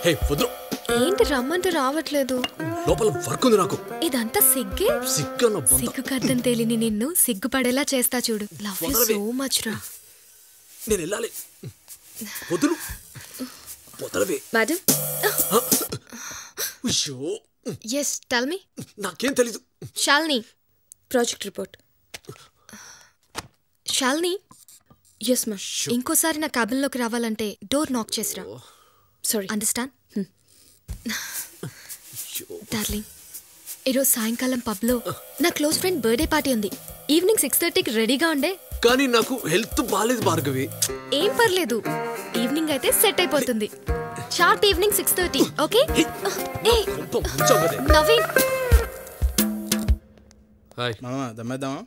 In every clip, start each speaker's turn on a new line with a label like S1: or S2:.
S1: హే వద్దు.
S2: ఏంటి రమ్మంటే రావట్లేదు?
S1: లోపల వర్క్ ఉంది నాకు.
S2: ఇదంతా సిగ్గే. సిగ్గు కర్థం తేలిని నిన్ను సిగ్గుపడేలా చేస్తా చూడు. లవ్ యు సో మచ్ రా.
S1: నేను వెళ్ళాలి. వదులు. వదలవే.
S2: మేడం.
S1: అయ్యో.
S2: yes tell me.
S1: నాకేం తెలీదు.
S2: Shalini project report. Shalini. yes ma. ఇంకోసారి నా క్యాబిన్ లోకి రావాలంటే డోర్ నాక్ చేసిరా. Sorry understand. డార్లింగ్, ఈరోజు సాయంకాలం పబ్లో నా క్లోజ్ ఫ్రెండ్ బర్త్డే పార్టీ ఉంది. ఈవినింగ్ 6:30కి రెడీగా ఉండే.
S1: కానీ నాకు హెల్త్ బాలేదు భార్గవి.
S2: ఏం పర్లేదు, ఈవినింగ్ అయితే సెట్ అయిపోతుంది. Sharp evening 6:30. Okay? Naveen.
S3: Hi మామా, దమ్మేద్దామా?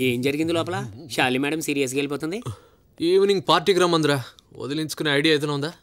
S4: ఏం జరిగింది లోపల? శాలి మేడం సీరియస్గా వెళ్ళిపోతుంది.
S1: ఈవినింగ్ పార్టీకి రమ్మందిరా. వదిలించుకునే ఐడియా ఏదైనా ఉందా?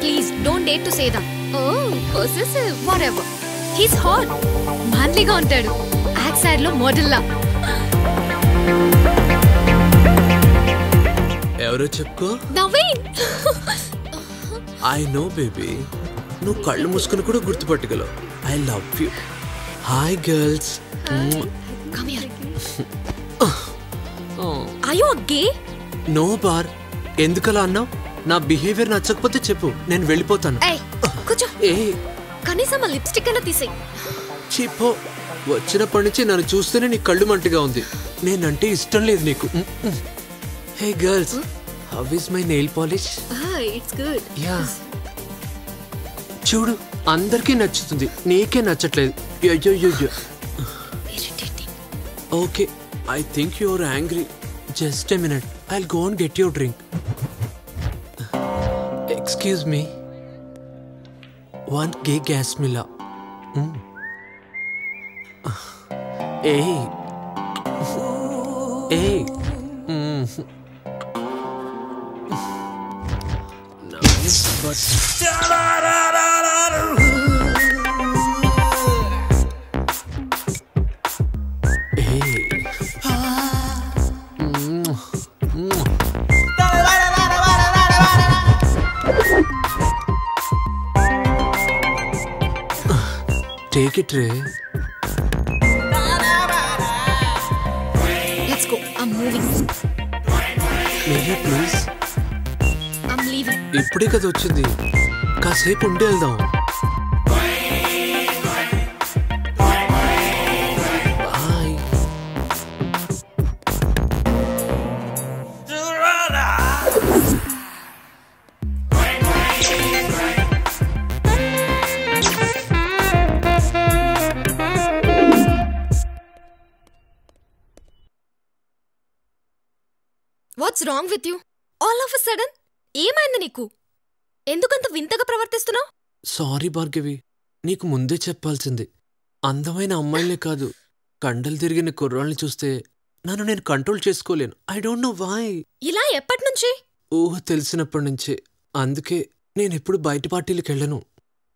S2: Please don't dare to say that. Oh, possessive. Whatever. He's hot. manlyగా ఉంటాడు. యాక్ట్ సైడ్ లో మోడల్ లా.
S1: ఎవరో చెప్పుకో.
S2: నవీన్.
S1: I know baby. నువ్వు కళ్ళు మూసుకుని కూడా గుర్తుపట్టగలవు. I love you. Hi girls.
S2: Come here. Are you a gay?
S1: No bar. ఎందుకలా అన్నావు? నా బిహేవియర్ నచ్చకపోతే చెప్పు, నేను వెళ్ళిపోతాను.
S2: కనీసం ఆ లిప్స్టిక్ అయినా తీసేయ్.
S1: చెప్పో. వచ్చినప్పటి నుంచి నన్ను చూస్తేనే నీ కళ్ళు మంటిగా ఉంది. నేనంటే ఇష్టం లేదు నీకు. Hey girls, how is my nail polish?
S2: It's good.
S1: Yeah, చూడు, అందరికీ నచ్చుతుంది, నీకే నచ్చట్లేదు. Okay, I think you are angry. Just a minute, I'll go and get your drink. Excuse me. One gay gas mila. Hey. Hey. Nice, but... Take it, Ray.
S2: Let's go. I'm moving.
S1: Maybe please.
S2: I'm leaving.
S1: ఇప్పుడే కదా వచ్చింది, కాసేపు ఉండి వెళ్దాం.
S2: What's wrong with you? All of a sudden? ఏమైంది నీకు? ఎందుకంత వింతగా ప్రవర్తిస్తున్నావు?
S1: సారీ భార్గవి, నీకు ముందే చెప్పాల్సింది. అందమైన అమ్మాయిలే కాదు, కండలు తిరిగిన కుర్రాళ్ళని చూస్తే నన్ను నేను కంట్రోల్ చేసుకోలేను. I don't know why.
S2: ఇలా ఎప్పటి నుంచి?
S1: ఊహ తెలిసినప్పటి నుంచే. అందుకే నేనెప్పుడు బయట పార్టీలకు వెళ్ళను.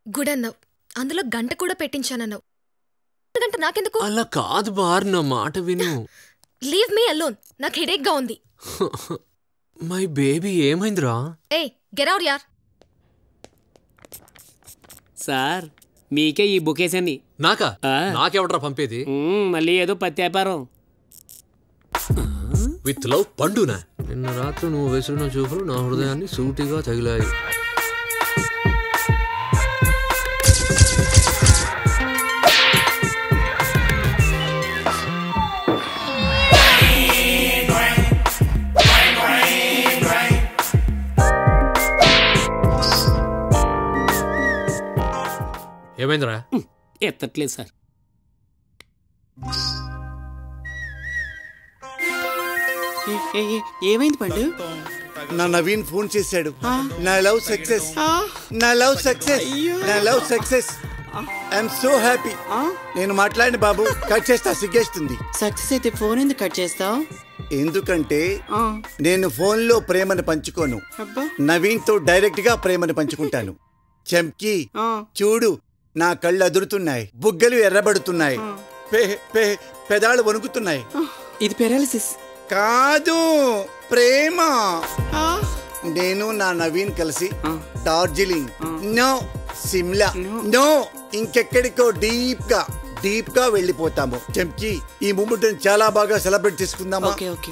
S2: గుడ్ అన్నావు. అందులో గంట కూడా పెట్టించానన్నావు. గంట నాకెందుకు?
S1: అలా కాదు బార్, నా మాట విను.
S2: Leave me alone. నాకు హెడేక్ గా ఉంది.
S1: మై బేబీ, ఏమైందిరా?
S2: ఏయ్, గెట్ అవుట్ యార్.
S4: సార్, మీకే ఈ బుకేస్ అన్ని.
S1: నాకా? నాకెవడరా పంపేది?
S4: మళ్ళీ ఏదో పత్తి వ్యాపారం.
S1: విత్ లవ్ పండునా? నిన్న రాత్రి నువ్వు వేసిన చూపులు నా హృదయాన్ని సూటిగా తగిలాయి. ఏమైందిరా?
S4: ఎత్తట్లేదు సార్.
S5: ఏమైంది పండు?
S6: నా నవీన్ ఫోన్ చేశాడు. నా లవ్ సక్సెస్, నా లవ్ సక్సెస్, నా love success. I'm so happy. నేను మాట్లాడిన బాబు కట్ చేస్తా, సిగ్గేస్తుంది.
S5: సక్సెస్ అయితే ఫోన్ ఎందుకు కట్ చేస్తావు?
S6: ఎందుకంటే నేను ఫోన్ లో ప్రేమను పంచుకోను, నవీన్ తో డైరెక్ట్ గా ప్రేమను పంచుకుంటాను. చంకీ చూడు, నా కళ్ళు అదురుతున్నాయి, బుగ్గలు ఎర్రబడుతున్నాయి, పెదాలు వణుకుతున్నాయి.
S5: ఇది పెరాలిసిస్
S6: కాదు, ప్రేమ. నేను నా నవీన్ కలిసి డార్జిలింగ్, నో సిమ్లా, నో ఇంకెక్కడికో డీప్ గా వెళ్ళిపోతాము. చంకీ, ఈ మూమెంట్ చాలా బాగా సెలబ్రేట్ చేసుకుందామా?
S5: Okay okay.